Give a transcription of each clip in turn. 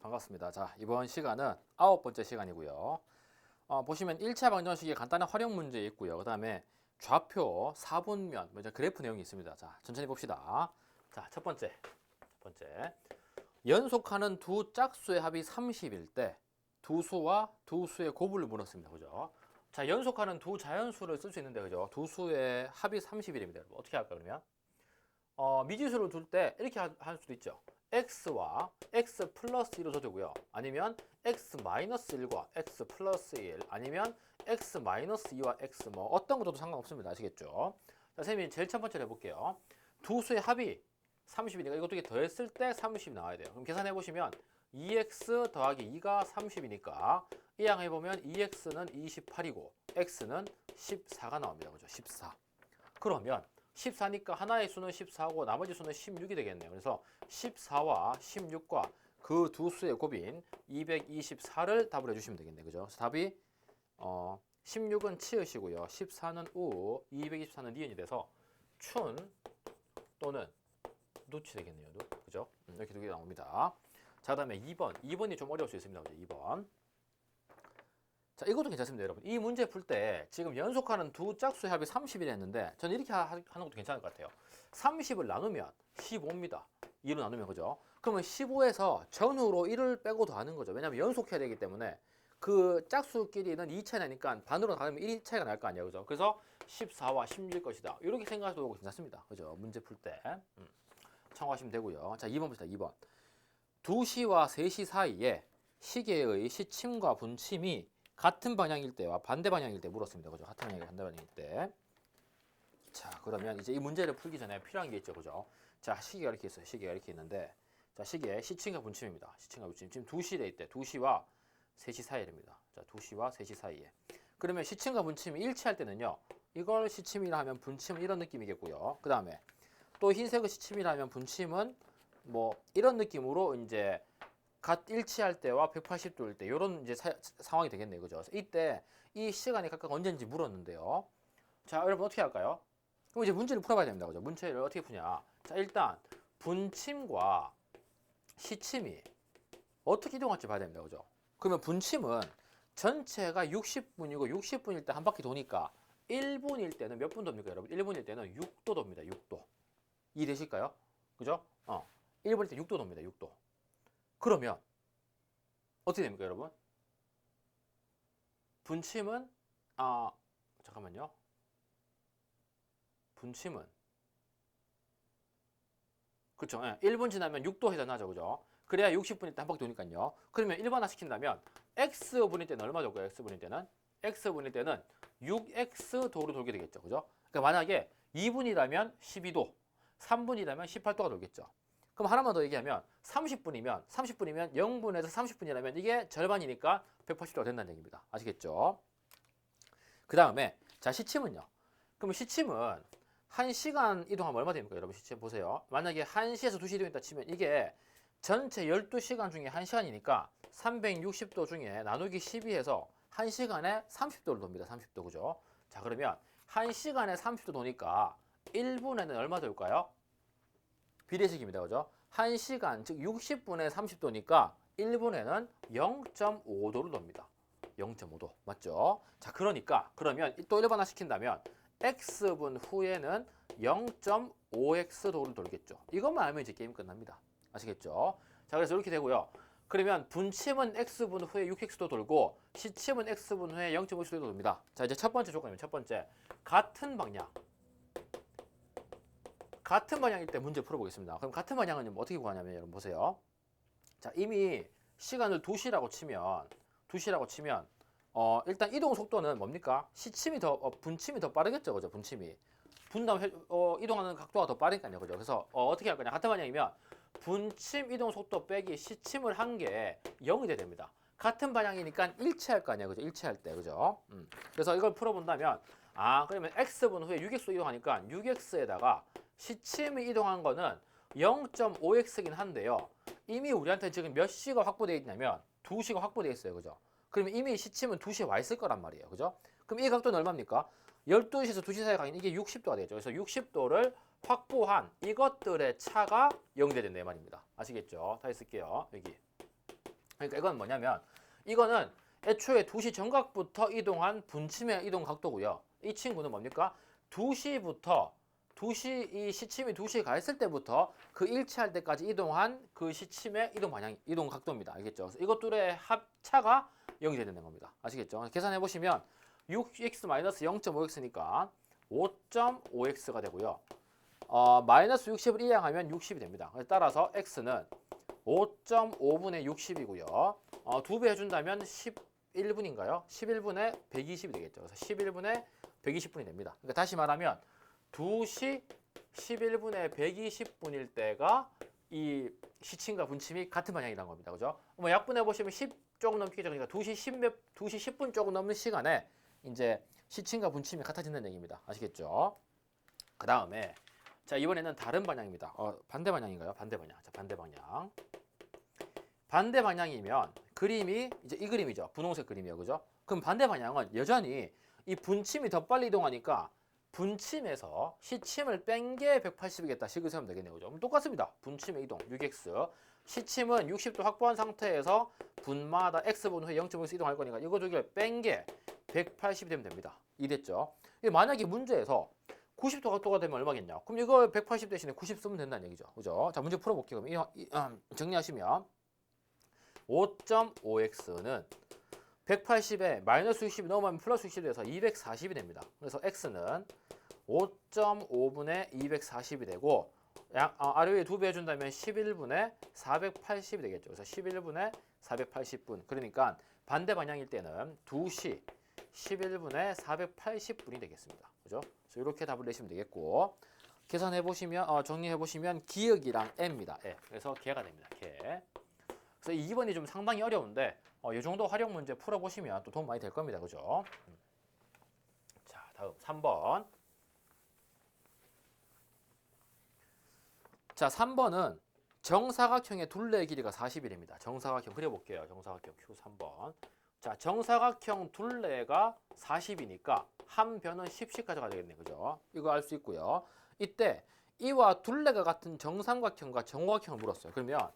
반갑습니다. 자, 이번 시간은 9번째 시간이고요. 보시면 1차 방정식의 간단한 활용 문제 있고요. 그 다음에 좌표, 사분면, 먼저 그래프 내용이 있습니다. 자, 천천히 봅시다. 자, 첫 번째. 연속하는 두 짝수의 합이 30일 때 두 수와 두 수의 곱을 물었습니다. 그죠? 자, 연속하는 두 자연수를 쓸 수 있는데, 그죠? 두 수의 합이 30일입니다. 어떻게 할까, 그러면? 미지수를 둘 때 이렇게 할 수도 있죠. x와 x 플러스 1로 줘주고요. 아니면 x 마이너스 1과 x 플러스 1, 아니면 x 마이너스 2와 x 뭐 어떤 거 줘도 상관없습니다. 아시겠죠? 자, 선생님이 제일 첫 번째로 해볼게요. 두 수의 합이 30이니까 이거 두 개 더했을 때 30이 나와야 돼요. 그럼 계산해 보시면 2x 더하기 2가 30이니까 이 양 해보면 2x는 28이고 x는 14가 나옵니다. 그죠? 14. 그러면 14니까 하나의 수는 14고 나머지 수는 16이 되겠네요. 그래서 14와 16과 그 두 수의 곱인 224를 답을 해주시면 되겠네요. 그죠? 그래서 답이 16은 치읓이고요. 14는 우, 224는 니은이 돼서 춘 또는 누치 되겠네요. 누. 그죠? 이렇게 두 개 나옵니다. 자, 그다음에 2번. 2번이 좀 어려울 수 있습니다. 그죠? 2번. 자, 이것도 괜찮습니다, 여러분. 이 문제 풀 때 지금 연속하는 두 짝수의 합이 30이라 했는데 저는 이렇게 하는 것도 괜찮을 것 같아요. 30을 나누면 15입니다. 2로 나누면, 그죠? 그러면 15에서 전후로 1을 빼고 더하는 거죠. 왜냐하면 연속해야 되기 때문에 그 짝수끼리는 2 차이 나니까 반으로 나누면 1 차이가 날 거 아니에요, 그죠? 그래서 14와 16일 것이다. 이렇게 생각해도 괜찮습니다. 그죠? 문제 풀 때 참고하시면 되고요. 자, 2번 봅시다. 2번. 2시와 3시 사이에 시계의 시침과 분침이 같은 방향일 때와 반대 방향일 때 물었습니다. 그죠? 같은 방향이 반대 방향일 때. 자, 그러면 이제 이 문제를 풀기 전에 필요한 게 있죠. 그죠? 자, 시계가 이렇게 있어요. 시계가 이렇게 있는데, 자, 시계 시침과 분침입니다. 시침과 분침. 지금 2시에 있대. 2시와 3시 사이입니다. 자, 2시와 3시 사이에. 그러면 시침과 분침이 일치할 때는요, 이걸 시침이라 하면 분침은 이런 느낌이겠고요. 그 다음에 또 흰색을 시침이라 하면 분침은 뭐 이런 느낌으로 이제 일치할 때와 180도일 때 이런 이제 상황이 되겠네요. 그죠? 이때 이 시간이 각각 언제인지 물었는데요. 자, 여러분 어떻게 할까요? 그럼 이제 문제를 풀어봐야 됩니다. 그죠? 문제를 어떻게 푸냐? 자, 일단 분침과 시침이 어떻게 이동할지 봐야 됩니다. 그죠? 그러면 분침은 전체가 60분이고 60분일 때 한 바퀴 도니까 1분일 때는 몇 분 돕니까, 여러분? 1분일 때는 6도 돕니다. 6도. 이해되실까요? 그죠? 1분일 때 6도 돕니다. 6도. 그러면 어떻게 됩니까, 여러분? 분침은 잠깐만요. 분침은 그렇죠. 1분 지나면 6도 회전하죠, 그죠? 그래야 60분일 때 한 바퀴 도니까요. 그러면 일반화 시킨다면 x분일 때는 얼마 돌까요? x분일 때는 6x 도로 돌게 되겠죠, 그죠? 그러니까 만약에 2분이라면 12도, 3분이라면 18도가 돌겠죠. 그럼 하나만 더 얘기하면 30분이면 0분에서 30분이라면 이게 절반이니까 180도가 된다는 얘기입니다. 아시겠죠? 그 다음에 자, 시침은요. 그러면 시침은 1시간 이동하면 얼마 됩니까? 여러분 시침 보세요. 만약에 1시에서 2시 이동했다 치면 이게 전체 12시간 중에 1시간이니까 360도 중에 나누기 12해서 1시간에 30도를 돕니다. 30도, 그죠? 자, 그러면 1시간에 30도 도니까 1분에는 얼마 될까요? 비례식입니다. 그죠? 1시간, 즉 60분에 30도니까 1분에는 0.5도를 돕니다. 0.5도. 맞죠? 자, 그러면 또 일반화 시킨다면 x분 후에는 0.5x도를 돌겠죠. 이것만 알면 이제 게임 끝납니다. 아시겠죠? 자, 그래서 이렇게 되고요. 그러면 분침은 x분 후에 6x도 돌고 시침은 x분 후에 0.5x도 돕니다. 자, 이제 첫 번째 조건입니다. 첫 번째. 같은 방향일 때 문제 풀어보겠습니다. 그럼 같은 방향은 어떻게 구하냐면 여러분 보세요. 자, 이미 시간을 2시라고 치면 일단 이동 속도는 뭡니까? 분침이 더 빠르겠죠, 그죠? 분침이 분담 이동하는 각도가 더 빠르니까요, 그죠? 그래서 어떻게 할 거냐? 같은 방향이면 분침 이동 속도 빼기 시침을 한 게 0이 돼야 됩니다. 같은 방향이니까 일치할 거 아니에요, 그죠? 일치할 때, 그죠? 그래서 이걸 풀어본다면 그러면 x분 후에 6x로 이동하니까 6x에다가 시침이 이동한 거는 0.5x이긴 한데요. 이미 우리한테 지금 몇 시가 확보되어 있냐면 2시가 확보되어 있어요, 그죠? 그러면 이미 시침은 2시에 와 있을 거란 말이에요. 그죠? 그럼 이 각도는 얼마입니까? 12시에서 2시 사이 가는 이게 60도가 되죠. 그래서 60도를 확보한 이것들의 차가 0이 된다 이 말입니다. 아시겠죠? 다시 쓸게요. 여기 그러니까 이건 뭐냐면 이거는 애초에 2시 정각부터 이동한 분침의 이동 각도고요. 이 친구는 뭡니까? 2시부터 2시 이 시침이 2시에 가 있을 때부터 그 일치할 때까지 이동한 그 시침의 이동 방향, 이동 각도입니다. 알겠죠? 그래서 이것들의 합차가 0이 되는 겁니다. 아시겠죠? 계산해 보시면 6x-0.5x니까 5.5x가 되고요. 마이너스 60을 이항하면 60이 됩니다. 따라서 x는 5.5분의 60이고요. 2배 해준다면 11분인가요? 11분의 120이 되겠죠. 그래서 11분의 120분이 됩니다. 그러니까 다시 말하면 2시 11분의 120분일 때가 이 시침과 분침이 같은 방향이라는 겁니다. 그죠? 뭐 약분해 보시면 10 조금 넘기죠. 그러니까 2시 10분 조금 넘는 시간에 이제 시침과 분침이 같아진다는 얘기입니다. 아시겠죠? 그 다음에 자 이번에는 다른 방향입니다. 반대 방향인가요? 반대 방향. 자 반대 방향. 반대 방향이면 그림이 이제 이 그림이죠. 분홍색 그림이요. 그죠? 그럼 반대 방향은 여전히 이 분침이 더 빨리 이동하니까 분침에서 시침을 뺀 게 180이겠다. 식을 세우면 되겠네요. 그죠? 똑같습니다. 분침의 이동 6x. 시침은 60도 확보한 상태에서 분마다 x분 후에 0.5x 이동할 거니까 이거 두 개를 뺀 게 180이 되면 됩니다. 이랬죠? 만약에 문제에서 90도 각도가 되면 얼마겠냐? 그럼 이거 180 대신에 90 쓰면 된다는 얘기죠. 그죠? 자, 문제 풀어볼게요. 그럼 정리하시면 5.5x는 180에 마이너스 60이 넘으면 플러스 60이 돼서 240이 됩니다. 그래서 x는 5.5분의 240이 되고 아래에 2배 해준다면 11분의 480이 되겠죠. 그래서 11분의 480분. 그러니까 반대 방향일 때는 2시 11분의 480분이 되겠습니다. 그죠? 그래서 이렇게 답을 내시면 되겠고 계산해 보시면 정리해 보시면 기역이랑 m입니다. 그래서 개가 됩니다. 개. 그래서 2번이 좀 상당히 어려운데 이 정도 활용 문제 풀어보시면 또 도움 많이 될 겁니다. 그죠? 자, 다음 3번. 자, 3번은 정사각형의 둘레의 길이가 40일입니다. 정사각형 그려볼게요. 정사각형 Q 3번. 자, 정사각형 둘레가 40이니까 한 변은 10씩 가져가야 되겠네요. 그죠? 이거 알 수 있고요. 이때 이와 둘레가 같은 정삼각형과 정오각형을 물었어요. 그러면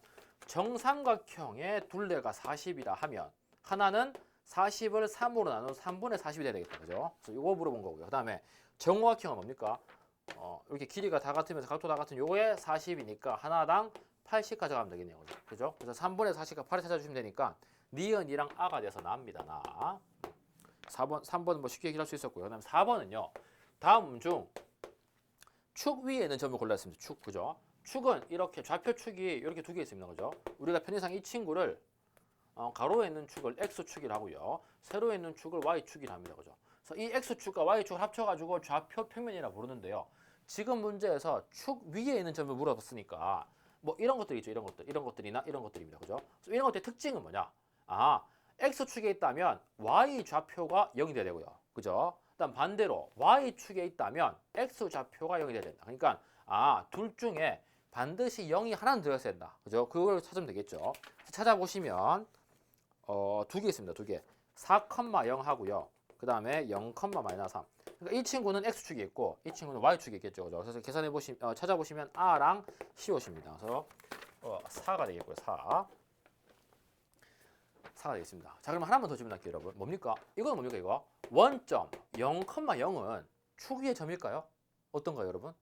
정삼각형의 둘레가 40이라 하면 하나는 40을 3으로 나눈 3분의 40이 돼야 되겠다. 그죠? 그래서 이거 물어본 거고요. 그 다음에 정오각형은 뭡니까? 이렇게 길이가 다 같으면서 각도 다 같은 요거에 40이니까 하나당 80 가져가면 되겠네요. 그죠? 그래서 3분의 40과 8을 찾아주시면 되니까 니은이랑 아가 돼서 나옵니다. 나. 3번은 뭐 쉽게 해결할 수 있었고요. 그 다음에 4번은요. 다음 중 축 위에 있는 점을 골랐습니다. 축. 그죠? 축은 이렇게 좌표축이 이렇게 두 개 있습니다. 그죠? 우리가 편의상 이 친구를 가로에 있는 축을 X축이라고요. 세로에 있는 축을 Y축이라 합니다. 그죠? 그래서 이 X축과 Y축을 합쳐가지고 좌표 평면이라 부르는데요. 지금 문제에서 축 위에 있는 점을 물어봤으니까 뭐 이런 것들 있죠. 이런 것들이나 이런 것들입니다. 그죠? 그래서 이런 것들의 특징은 뭐냐? X축에 있다면 Y 좌표가 0이 돼야 되고요. 그죠? 일단 반대로 Y축에 있다면 X 좌표가 0이 돼야 된다. 그러니까 둘 중에 반드시 0이 하나는 들어있어야 된다. 그죠? 그걸 찾으면 되겠죠. 찾아보시면 두 개 있습니다. 두 개. 4,0 하고요. 그 다음에 0,-3. 그러니까 이 친구는 X축이 있고 이 친구는 Y축이 있겠죠. 그죠? 그래서 계산해 보시면 찾아보시면 R랑 C5입니다. 그래서 4가 되겠고요. 4가 되겠습니다. 자, 그럼 하나만 더 질문할게요, 여러분. 뭡니까? 이거는 뭡니까, 이거? 원점 0,0은 축 위의 점일까요? 어떤가요, 여러분?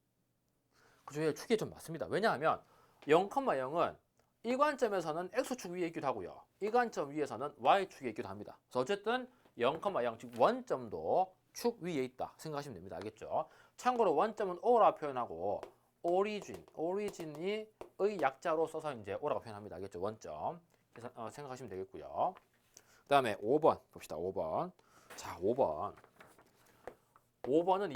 그죠? 축 위의 점 맞습니다. 왜냐하면 0,0은 이 관점에서는 X축 위에 있기도 하고요. 이 관점 위에서는 Y축에 있기도 합니다. 그래서 어쨌든 0,0, 즉 원점도 축 위에 있다 생각하시면 됩니다. 알겠죠? 참고로 원점은 O라 표현하고 오리진이 의 약자로 써서 이제 O라고 표현합니다. 알겠죠? 원점. 그래서 생각하시면 되겠고요. 그 다음에 5번 봅시다. 5번. 자, 5번은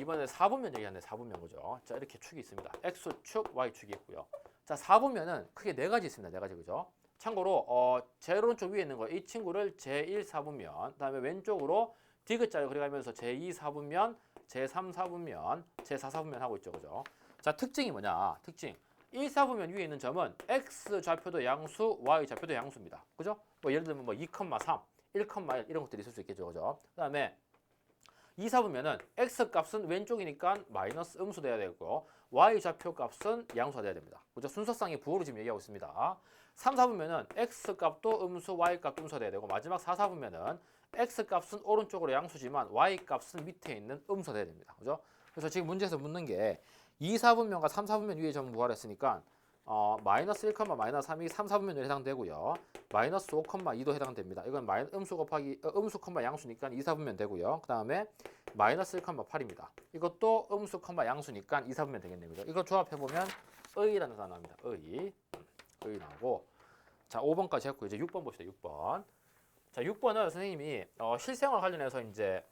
이번에 4분면 얘기하는데 4분면 그죠? 자, 이렇게 축이 있습니다. X축, Y축이 있고요. 자, 4분면은 크게 네 가지 있습니다. 네 가지 그죠? 참고로 제일 오른쪽 위에 있는 거 이 친구를 제1 4분면, 그다음에 왼쪽으로 디귿자를 그려가면서 제2 4분면, 제3 4분면, 제4 4분면 하고 있죠. 그죠? 자, 특징이 뭐냐? 특징. 1, 4분면 위에 있는 점은 X 좌표도 양수, Y 좌표도 양수입니다. 그죠? 뭐 예를 들면 뭐 2,3, 1,1 이런 것들이 있을 수 있겠죠. 그죠? 그다음에 2, 4분면은 X 값은 왼쪽이니까 마이너스 음수 돼야 되고 Y 좌표 값은 양수가 돼야 됩니다. 그죠? 순서상의 부호로 지금 얘기하고 있습니다. 3, 4분면은 x 값도 음수, y 값도 음수가 돼야 되고 마지막 4, 4분면은 x 값은 오른쪽으로 양수지만 y 값은 밑에 있는 음수가 돼야 됩니다. 그죠? 그래서 지금 문제에서 묻는 게 2, 4분면과 3, 4분면 위에 전부 부활했으니까 마이너스 1, 마이너스 3이 3, 4분면에 해당되고요. 마이너스 5, 2도 해당됩니다. 이건 음수 곱하기 음수, 양수니까 2, 4분면 되고요. 그 다음에 마이너스 1, 8입니다. 이것도 음수, 양수니까 2, 4분면 되겠네요. 그죠? 이거 조합해보면 의라는 단어 나옵니다. 의 나오고. 자, 5번까지 했고 이제 6번 봅시다. 6번. 자, 6번은 선생님이 실생활 관련해서 이제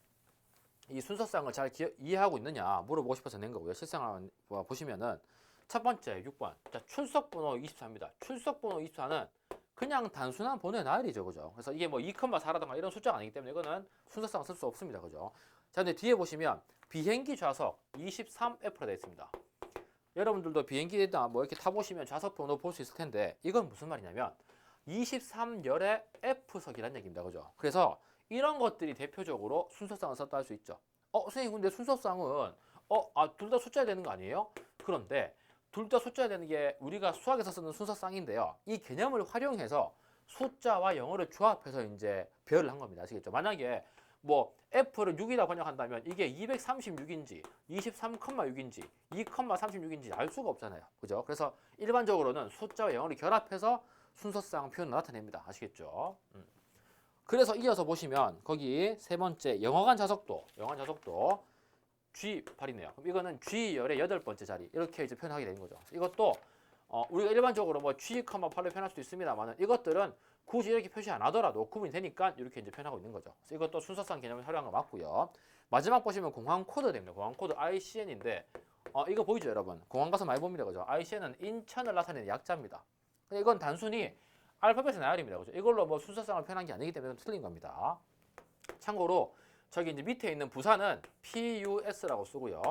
이 순서상을 잘 이해하고 있느냐 물어보고 싶어서 낸 거고요. 실생활 보시면은 첫 번째 6번. 자, 출석번호 24입니다. 출석번호 24는 그냥 단순한 번호의 나열이죠. 그죠? 그래서 이게 뭐 2,4라든가 이런 숫자가 아니기 때문에 이거는 순서상 쓸 수 없습니다. 그죠? 자, 근데 뒤에 보시면 비행기 좌석 23F로 되어 있습니다. 여러분들도 비행기에다 뭐 이렇게 타보시면 좌석 번호 볼 수 있을 텐데 이건 무슨 말이냐면 23열의 F석이라는 얘기입니다. 그죠? 그래서 이런 것들이 대표적으로 순서상을 썼다 할 수 있죠. 선생님 근데 순서상은 둘 다 숫자야 되는 거 아니에요? 그런데 둘 다 숫자야 되는 게 우리가 수학에서 쓰는 순서상인데요. 이 개념을 활용해서 숫자와 영어를 조합해서 이제 배열을 한 겁니다. 아시겠죠? 만약에 뭐 F를 6이라고 번역한다면 이게 236인지 23,6인지 2,36인지 알 수가 없잖아요. 그죠? 그래서 일반적으로는 숫자와 영어를 결합해서 순서상 표현을 나타냅니다. 아시겠죠? 그래서 이어서 보시면 거기 세 번째 영어관 좌석도 G8이네요. 그럼 이거는 G열의 8번째 자리 이렇게 이제 표현하게 되는 거죠. 이것도 우리가 일반적으로 뭐 G,8로 표현할 수도 있습니다만 이것들은 굳이 이렇게 표시 안 하더라도 구분이 되니까 이렇게 이제 표현하고 있는 거죠. 그래서 이것도 순서상 개념을 활용한 거 맞고요. 마지막 보시면 공항 코드 됩니다. 공항 코드 ICN인데 이거 보이죠, 여러분? 공항 가서 많이 봅니다, 그죠? ICN은 인천을 나타내는 약자입니다. 근데 이건 단순히 알파벳의 나열입니다, 그죠? 이걸로 뭐 순서상을 표현한 게 아니기 때문에 틀린 겁니다. 참고로 저기 이제 밑에 있는 부산은 PUS라고 쓰고요.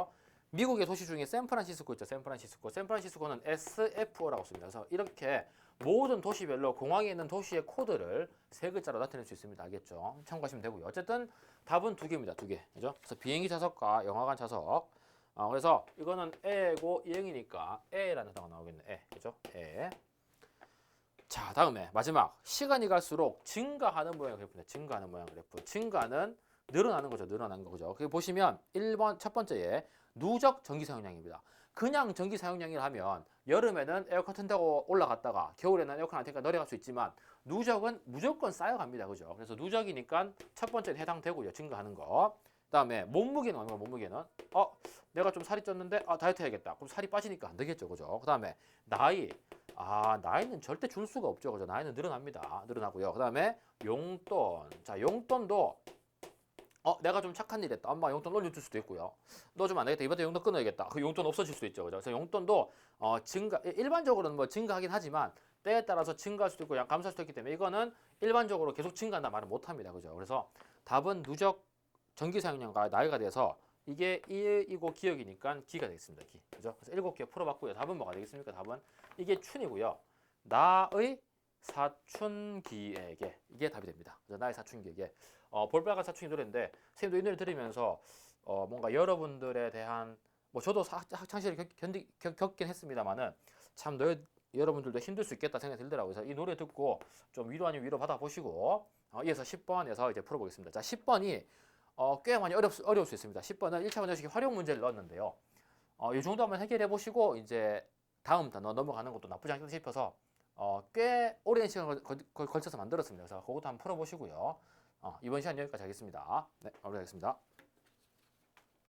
미국의 도시 중에 샌프란시스코 있죠. 샌프란시스코는 SFO라고 씁니다. 그래서 이렇게 모든 도시별로 공항에 있는 도시의 코드를 세 글자로 나타낼 수 있습니다. 알겠죠? 참고하시면 되고요. 어쨌든 답은 두 개입니다. 두 개. 그죠? 그래서 비행기 좌석과 영화관 좌석. 그래서 이거는 에고 이행이니까 에라는 단어가 나오겠네. 에. 그죠? 에. 자, 다음에 마지막. 시간이 갈수록 증가하는 모양 그래프입니다. 증가하는 모양 그래프. 증가는 늘어나는 거죠. 늘어나는 거죠. 거기 보시면 1번 첫 번째에 누적 전기 사용량입니다. 그냥 전기 사용량이라 하면 여름에는 에어컨 튼다고 올라갔다가 겨울에는 에어컨 안 트니까 내려갈 수 있지만 누적은 무조건 쌓여갑니다. 그죠? 그래서 누적이니까 첫 번째는 해당되고요. 증가하는 거. 그다음에 몸무게는 얼마나 몸무게는 내가 좀 살이 쪘는데 다이어트 해야겠다. 그럼 살이 빠지니까 안 되겠죠. 그죠? 그다음에 나이. 나이는 절대 줄 수가 없죠. 그죠? 나이는 늘어납니다. 늘어나고요. 그다음에 용돈. 자, 용돈도 내가 좀 착한 일 했다. 엄마 용돈 올려줄 수도 있고요. 너 좀 안 되겠다. 이번에 용돈 끊어야겠다. 그 용돈 없어질 수도 있죠. 그죠? 그래서 용돈도 일반적으로는 뭐 증가하긴 하지만 때에 따라서 증가할 수도 있고 감소할 수도 있기 때문에 이거는 일반적으로 계속 증가한다 말은 못 합니다. 그죠? 그래서 답은 누적 전기 사용량과 나이가 돼서 이게 1이고 기억이니까 기가 되겠습니다. 기. 그죠? 그래서 7개 풀어봤고요. 답은 뭐가 되겠습니까? 답은 이게 춘이고요. 나의 사춘기에게 이게 답이 됩니다. 그래서 나의 사춘기에게 볼빨간 사춘기 노래인데 선생님도 이 노래 들으면서 뭔가 여러분들에 대한 뭐 저도 학창 시절에 겪긴 했습니다만은 참 여러분들도 힘들 수 있겠다 생각이 들더라고요. 그래서 이 노래 듣고 좀 위로 아니면 위로 받아 보시고 이어서 10번에서 이제 풀어보겠습니다. 자, 10번이 꽤 많이 어려울 수 있습니다. 10번은 1차 원자식의 활용 문제를 넣었는데요. 이 정도 한번 해결해 보시고 이제 다음 단어 넘어가는 것도 나쁘지 않겠다 싶어서 꽤 오랜 시간을 걸쳐서 만들었습니다. 그래서 그것도 한번 풀어보시고요. 이번 시간 여기까지 하겠습니다. 네, 마무리하겠습니다.